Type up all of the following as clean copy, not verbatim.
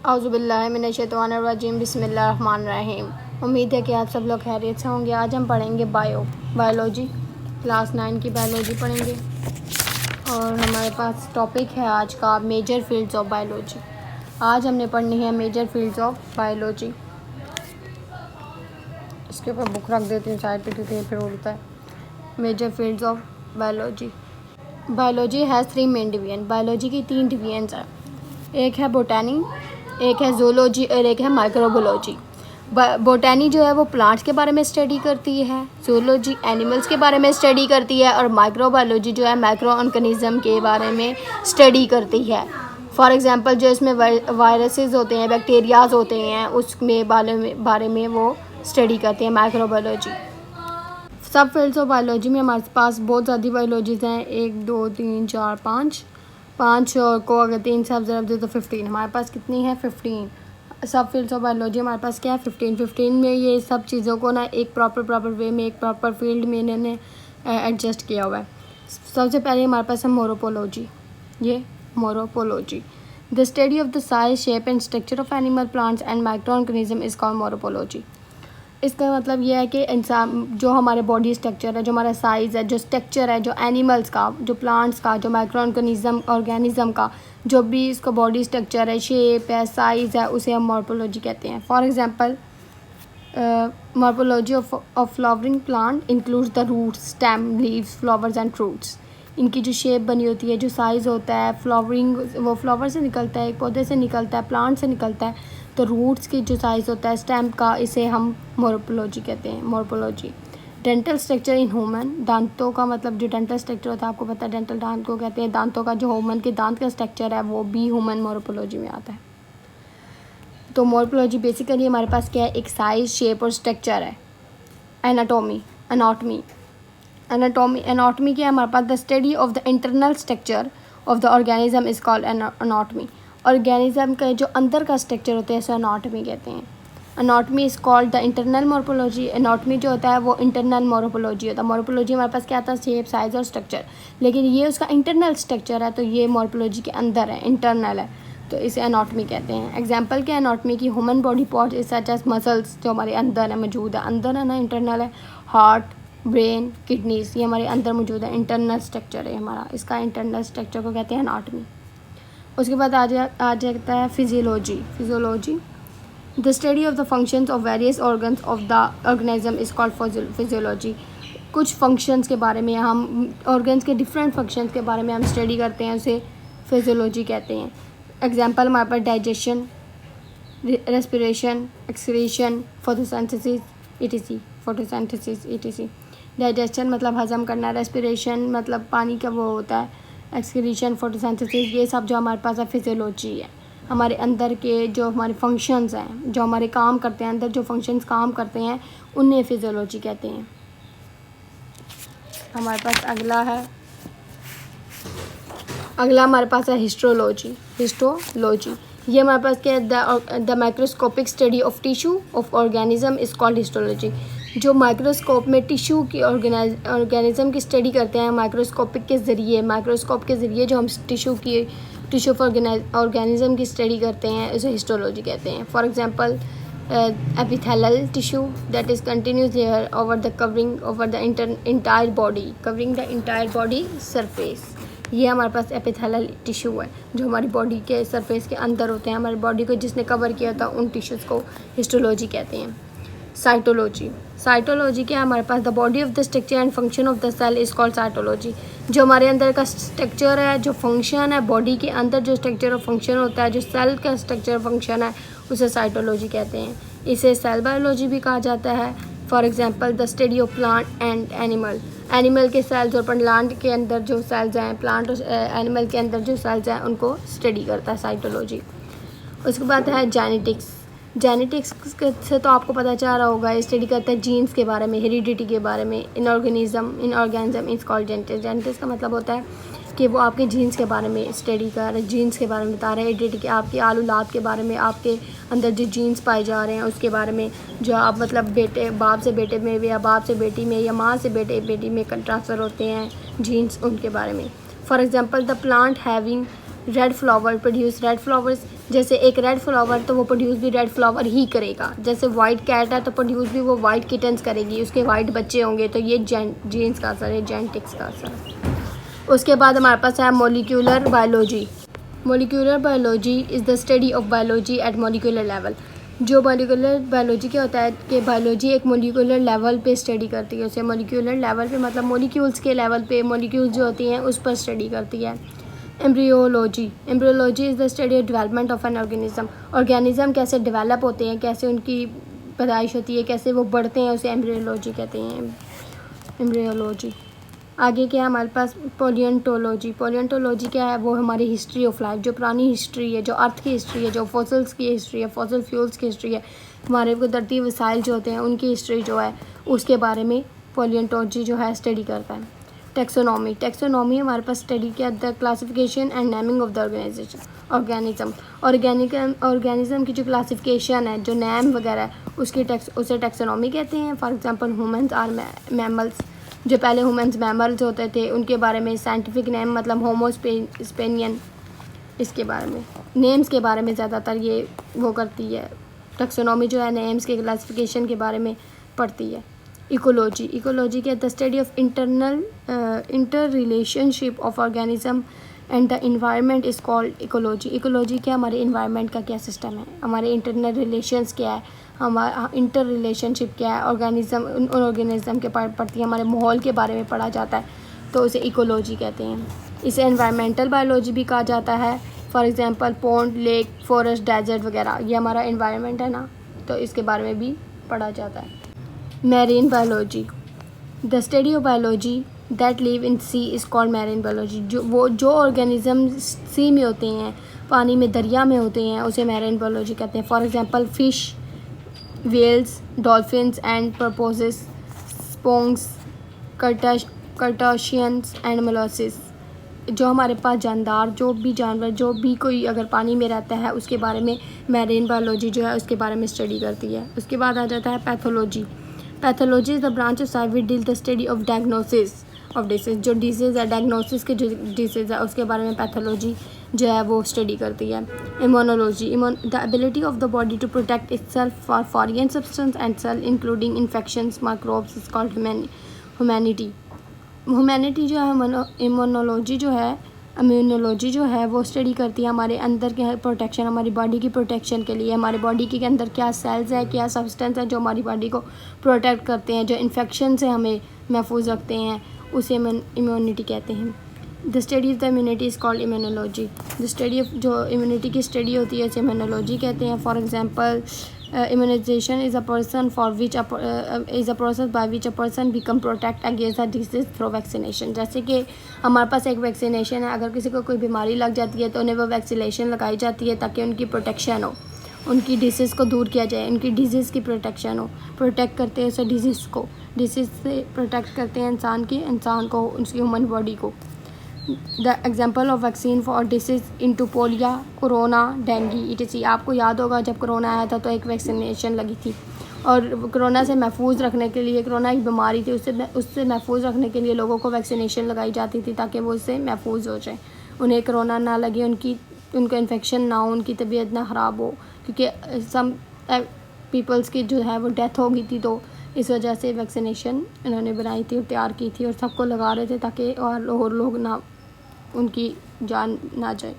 औज़ुबिल्लाहिमिनश्शैतानिर्रजीम बिस्मिल्लाहिर्रहमानिर्रहीम। उम्मीद है कि आप सब लोग खैरियत से होंगे। आज हम पढ़ेंगे बायोलॉजी, क्लास 9 की बायोलॉजी पढ़ेंगे और हमारे पास टॉपिक है आज का मेजर फील्ड्स ऑफ बायोलॉजी। आज हमने पढ़नी है मेजर फील्ड्स ऑफ बायोलॉजी। इसके ऊपर बुक रख देती हूँ साइड पे क्योंकि फिर उड़ता है। Major fields of biology. Biology has 3 main division. Biology की 3 डिवीजन्स हैं। एक है बोटैनी, एक है ज़ूलॉजी और एक है माइक्रोबायोलॉजी। बोटैनी जो है वो प्लांट्स के बारे में स्टडी करती है, ज़ूलॉजी एनिमल्स के बारे में स्टडी करती है और माइक्रोबायोलॉजी जो है माइक्रो ऑर्गेनिज्म के बारे में स्टडी करती है। फॉर एग्जांपल जो इसमें वायरसेस होते हैं, बैक्टीरियाज होते हैं, उसमें बारे में वो स्टडी करते हैं माइक्रोबायोलॉजी। सब फील्ड्स ऑफ बायोलॉजी में हमारे पास बहुत ज़्यादा बायोलॉजीज़ हैं, 1 2 3 4 5 और को अगर 3 सब ज़रब दे तो 15। हमारे पास कितनी है? 15 सब फील्ड्स ऑफ बायोलॉजी हमारे पास क्या है? 15 में ये सब चीज़ों को ना एक प्रॉपर वे में, एक प्रॉपर फील्ड में इन्होंने एडजस्ट किया हुआ है। सबसे पहले हमारे पास है मोरोपोलॉजी। ये morphology, the study of the size, shape and structure of animal, plants and micro organism is called morphology. इसका मतलब ये है कि इंसान जो हमारे बॉडी स्ट्रक्चर है, जो हमारा साइज़ है, जो स्ट्रक्चर है, जो एनिमल्स का, जो प्लांट्स का, जो माइक्रो ऑर्गेनिज्म का जो भी इसका बॉडी स्ट्रक्चर है, शेप है, साइज़ है, उसे हम मॉर्फोलॉजी कहते हैं। For example morphology of flowering plant includes the roots, stem, leaves, flowers and fruits. इनकी जो शेप बनी होती है, जो साइज़ होता है, फ्लावरिंग वो फ्लावर से निकलता है, एक पौधे से निकलता है, प्लांट से निकलता है, तो रूट्स की जो साइज़ होता है स्टेम का, इसे हम मोरोपोलॉजी कहते हैं। मोरोपोलॉजी। डेंटल स्ट्रक्चर इन ह्यूमन, दांतों का मतलब जो डेंटल स्ट्रक्चर होता है आपको पता है, डेंटल दांत को कहते हैं। दांतों का जो ह्यूमन के दांत का स्ट्रक्चर है वो भी ह्यूमन मोरोपोलॉजी में आता है। तो मोरोपोलॉजी बेसिकली हमारे पास क्या है? एक साइज, शेप और स्ट्रक्चर है। एनाटॉमी क्या है हमारे पास? The study of the internal structure of the organism is called anatomy. Organism का जो अंदर का स्ट्रक्चर होता है इसे एनाटॉमी कहते हैं। Anatomy is called the internal morphology. Anatomy जो होता है वो इंटरनल मोरोपोलॉजी होता है। मोरोपोलॉजी हमारे पास क्या आता है? शेप, साइज और स्ट्रक्चर, लेकिन ये उसका इंटरनल स्ट्रक्चर है, तो ये मोरोपोलॉजी के अंदर है, इंटरनल है, तो इसे एनाटॉमी कहते हैं। एग्जाम्पल क्या है एनाटॉमी की? Human body part is such as muscles, जो हमारे अंदर है, मौजूद है, अंदर है ना, इंटरनल है। हार्ट, ब्रेन, किडनीज, ये हमारे अंदर मौजूद है, इंटरनल स्ट्रक्चर है हमारा, इसका इंटरनल स्ट्रक्चर को कहते हैं एनाटॉमी। उसके बाद आ जाता है physiology. The study of the functions of various organs of the organism is called physiology. कुछ फंक्शंस के बारे में हम, ऑर्गन्स के डिफरेंट फंक्शंस के बारे में हम स्टडी करते हैं, उसे फिजियोलॉजी कहते हैं। एग्जाम्पल हमारे पास digestion, respiration, excretion, photosynthesis etc। Digestion मतलब हजम करना, रेस्पिरेशन मतलब पानी का वो होता है, एक्सक्रीशन, फोटोसिंथेसिस, ये सब जो हमारे पास है फिजियोलॉजी है। हमारे अंदर के जो हमारे फंक्शंस हैं, जो हमारे काम करते हैं, अंदर जो फंक्शंस काम करते हैं, उन्हें फिजियोलॉजी कहते हैं। हमारे पास अगला हमारे पास है हिस्टोलॉजी। ये हमारे पास क्या है? The microscopic study of tissue of organism is called histology. जो माइक्रोस्कोप में टिश्यू की ऑर्गेनिज्म की स्टडी करते हैं, माइक्रोस्कोप के ज़रिए जो हम टिश्यू ऑफ ऑर्गेनिज्म की स्टडी करते हैं, उसे हिस्टोलॉजी कहते हैं। For example epithelial tissue that is continuous layer over the covering over the entire body surface. ये हमारे पास एपिथेलियल टिश्यू है जो हमारी बॉडी के सरफेस के अंदर होते हैं, हमारी बॉडी को जिसने कवर किया था, उन टिश्यूज़ को हिस्टोलॉजी कहते हैं। साइटोलॉजी क्या है हमारे पास? The body of the structure and function of the cell is called cytology. जो हमारे अंदर का स्ट्रक्चर है, जो फंक्शन है, बॉडी के अंदर जो स्ट्रक्चर और फंक्शन होता है, जो सेल का स्ट्रक्चर फंक्शन है, उसे साइटोलॉजी कहते हैं। इसे सेल बायोलॉजी भी कहा जाता है। For example the study of plant and animal के सेल्स और प्लांट के अंदर जो सेल्स हैं, प्लांट और एनिमल के अंदर जो सेल्स हैं, उनको स्टडी करता है साइटोलॉजी। उसके बाद है जेनेटिक्स से तो आपको पता चल रहा होगा, स्टडी करता है जीन्स के बारे में, हेरिडिटी के बारे में। इन ऑर्गेनिज्म इज कॉल्ड जेनेटिक्स का मतलब होता है कि वो आपके जीन्स के बारे में स्टडी कर रहे हैं, जीन्स के बारे में बता रहे हैं, हेरिडिटी के आपके आलूलाद के बारे में, आपके अंदर जो जीन्स पाए जा रहे हैं उसके बारे में, जो आप मतलब बाप से बेटे में या बाप से बेटी में या माँ से बेटी में ट्रांसफ़र होते हैं जीन्स, उनके बारे में। For example the plant having red flower produce red flowers जैसे एक रेड फ्लावर तो वो प्रोड्यूस भी रेड फ्लावर ही करेगा, जैसे वाइट कैट है तो प्रोड्यूस भी वो वाइट किटन्स करेगी, उसके वाइट बच्चे होंगे, तो ये जीन्स का असर है, जेनेटिक्स का असर है। उसके बाद हमारे पास है molecular biology. Molecular biology is the study of biology eight molecular level. जो मॉलिक्यूलर बायोलॉजी क्या होता है कि बायोलॉजी एक मॉलिक्यूलर लेवल पे स्टडी करती है उसे। मॉलिक्यूलर लेवल पे मतलब मॉलिक्यूल्स के लेवल पे, मॉलिक्यूल्स जो होती हैं उस पर स्टडी करती है। Embryology. Embryology is the study of development of an organism. Organism कैसे डेवलप होते हैं, कैसे उनकी पैदाइश होती है, कैसे वो बढ़ते हैं, उसे एम्ब्रियोलॉजी कहते हैं, एम्ब्रियोलॉजी। आगे क्या है हमारे पास पैलियोंटोलॉजी। पैलियोंटोलॉजी क्या है, वो हमारी हिस्ट्री ऑफ लाइफ, जो पुरानी हिस्ट्री है, जो अर्थ की हिस्ट्री है, जो फॉसिल्स की हिस्ट्री है, फॉसिल फ्यूल्स की हिस्ट्री है, हमारे कुदरती वसाइल जो होते हैं उनकी हिस्ट्री जो है उसके बारे में पैलियोंटोलॉजी जो है स्टडी करता है। टेक्सोनॉमी। टेक्सोनॉमी हमारे पास स्टडी किया the classification and naming of the organism. Organism की जो क्लासिफिकेशन है, जो नेम वगैरह है, उसे टेक्सोनॉमी कहते हैं। For example humans are mammals. जो पहले ह्यूमन्स मैमल्स होते थे उनके बारे में साइंटिफिक नेम मतलब होमो स्पेनियन, इसके बारे में नेम्स के बारे में ज़्यादातर ये वो करती है। टेक्सोनॉमी जो है नेम्स के क्लासिफिकेशन के बारे में पढ़ती है। इकोलॉजी। इकोलॉजी के the study of inter relationship of organism and the environment is called ecology. Ecology क्या, हमारे इन्वायरमेंट का क्या सिस्टम है, हमारे इंटरनल रिलेशंस क्या है, हमारा इंटर रिलेशनशिप क्या है, उन ऑर्गेनिज्म के पढ़ती है, हमारे माहौल के बारे में पढ़ा जाता है, तो उसे इकोलॉजी कहते हैं। इसे एनवायरमेंटल बायोलॉजी भी कहा जाता है। For example pond, lake, forest, desert वगैरह, ये हमारा एनवायरनमेंट है ना, तो इसके बारे में भी पढ़ा जाता है। Marine biology. The study of biology that live in sea is called marine biology. जो ऑर्गेनिज्म सी में होते हैं, पानी में, दरिया में होते हैं, उसे मैरीन बायोलॉजी कहते हैं। For example fish, whales, dolphins and porpoises, sponges, crustaceans and molluscs. जो हमारे पास जानदार, जो भी जानवर, जो भी कोई अगर पानी में रहता है, उसके बारे में मैरीन बायोलॉजी जो है उसके बारे में स्टडी करती है। उसके बाद आ जाता है pathology. Pathology is the branch of science which deal the study of diagnosis of disease. जो डिसीज़ है, डायग्नोसिस के जो डिसीज़ है उसके बारे में पैथोलॉजी जो है वो स्टडी करती है। Immunology. The ability of the body to protect itself for foreign substance and cell including infections, microbes is called humanity. Humanity जो है, इम्यूनोलॉजी जो है वो स्टडी करती है हमारे अंदर के प्रोटेक्शन, हमारी बॉडी की प्रोटेक्शन के लिए, हमारी बॉडी के अंदर क्या सेल्स है, क्या सब्सटेंस है जो हमारी बॉडी को प्रोटेक्ट करते हैं, जो इन्फेक्शन से हमें महफूज रखते हैं, उसे इम्यूनिटी कहते हैं। The study of the immunity is called immunology. The study of जो इम्यूनिटी की स्टडी होती है उसे इम्यूनोलॉजी कहते हैं। For example immunization is a person for which is a process by which a person become protect against a disease through vaccination। जैसे कि हमारे पास एक वैक्सीनेशन है, अगर किसी को कोई बीमारी लग जाती है तो उन्हें वो वैक्सीनेशन लगाई जाती है ताकि उनकी प्रोटेक्शन हो, उनकी डिसीज़ को दूर किया जाए, उनकी डिजीज़ की प्रोटेक्शन हो। प्रोटेक्ट करते हैं उसे डिजीज़ को, डिसीज़ से प्रोटेक्ट करते हैं इंसान को, उसकी ह्यूमन बॉडी को। The example of vaccine for disease into polio, corona, dinghy etc। आपको याद होगा जब कोरोना आया था तो एक वैक्सीनेशन लगी थी, और कोरोना से महफूज रखने के लिए, कोरोना एक बीमारी थी, उससे महफूज रखने के लिए लोगों को वैक्सीनेशन लगाई जाती थी ताकि वो उससे महफूज हो जाए, उन्हें कोरोना ना लगे, उनको इन्फेक्शन ना हो, उनकी तबीयत ना ख़राब हो, क्योंकि सम पीपल्स की जो है वो डेथ हो गई थी, तो इस वजह से वैक्सीनेशन इन्होंने बनाई थी और तैयार की थी और सबको लगा रहे थे ताकि और लोग ना, उनकी जान ना जाए।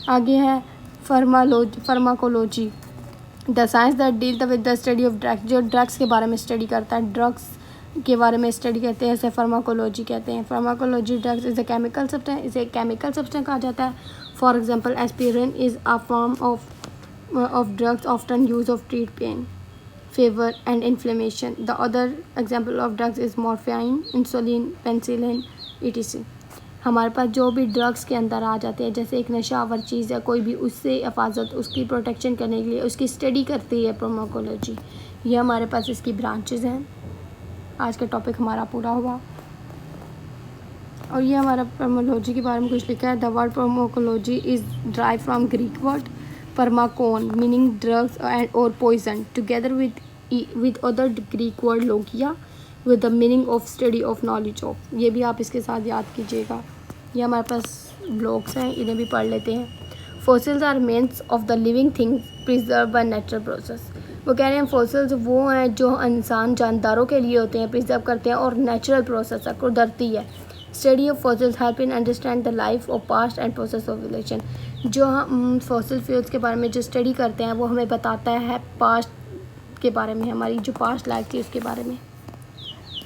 आगे है pharmacology. The science that deal with the study of drugs. जो ड्रग्स के बारे में स्टडी करता है, ड्रग्स के बारे में स्टडी करते हैं, इसे फार्माकोलॉजी कहते हैं। Pharmacology drugs is a chemical substance, इसे केमिकल सब्सटेंस कहा जाता है। For example aspirin is a form of drugs often use of treat pain, fever and inflammation. The other example of drugs is morphine, insulin, penicillin etc। हमारे पास जो भी drugs के अंदर आ जाते हैं, जैसे एक नशावर चीज़ है कोई भी, उससे हिफाजत, उसकी प्रोटेक्शन करने के लिए उसकी स्टडी करती है फार्माकोलॉजी। ये हमारे पास इसकी ब्रांचेस हैं। आज का टॉपिक हमारा पूरा हुआ और ये हमारा फार्माकोलॉजी के बारे में कुछ लिखा है। The word pharmacology is drive from Greek word Pharmakon meaning drugs and or poison, together with other Greek word logia with the meaning of study of knowledge of। ये भी आप इसके साथ याद कीजिएगा। ये हमारे पास ब्लॉग्स हैं, इन्हें भी पढ़ लेते हैं। Fossils are mains of the living things preserve by natural process. वो कह रहे हैं फॉसिल्स वो हैं जो इंसान जानदारों के लिए होते हैं, प्रिजर्व करते हैं और नेचुरल प्रोसेस है, कुदरती है। Study of fossils help in understand the life of past and process of evolution. जो हम फॉसिल फ्यूल्स के बारे में जो स्टडी करते हैं वो हमें बताता है पास्ट के बारे में, हमारी जो पास्ट लाइफ थी उसके बारे में।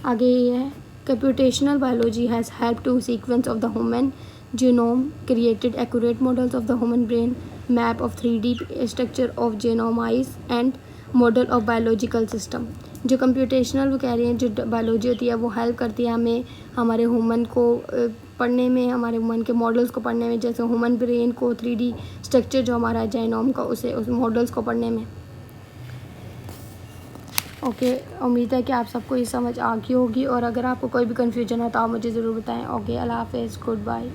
आगे ये है computational biology has help to sequence of the human genome, created accurate models of the human brain, map of 3D structure of genome and model of biological system। जो कंप्यूटेशनल वो कह रहे हैं जो बायोलॉजी होती है वो हेल्प करती है हमें हमारे ह्यूमन को पढ़ने में, हमारे ह्यूमन के मॉडल्स को पढ़ने में, जैसे ह्यूमन ब्रेन को 3D स्ट्रक्चर जो हमारा जेनोम का उस मॉडल्स को पढ़ने में। ओके, उम्मीद है कि आप सबको ये समझ आ गई होगी और अगर आपको कोई भी कन्फ्यूजन है तो आप मुझे ज़रूर बताएं। ओके, अल्लाह हाफ़िज़, गुड बाय।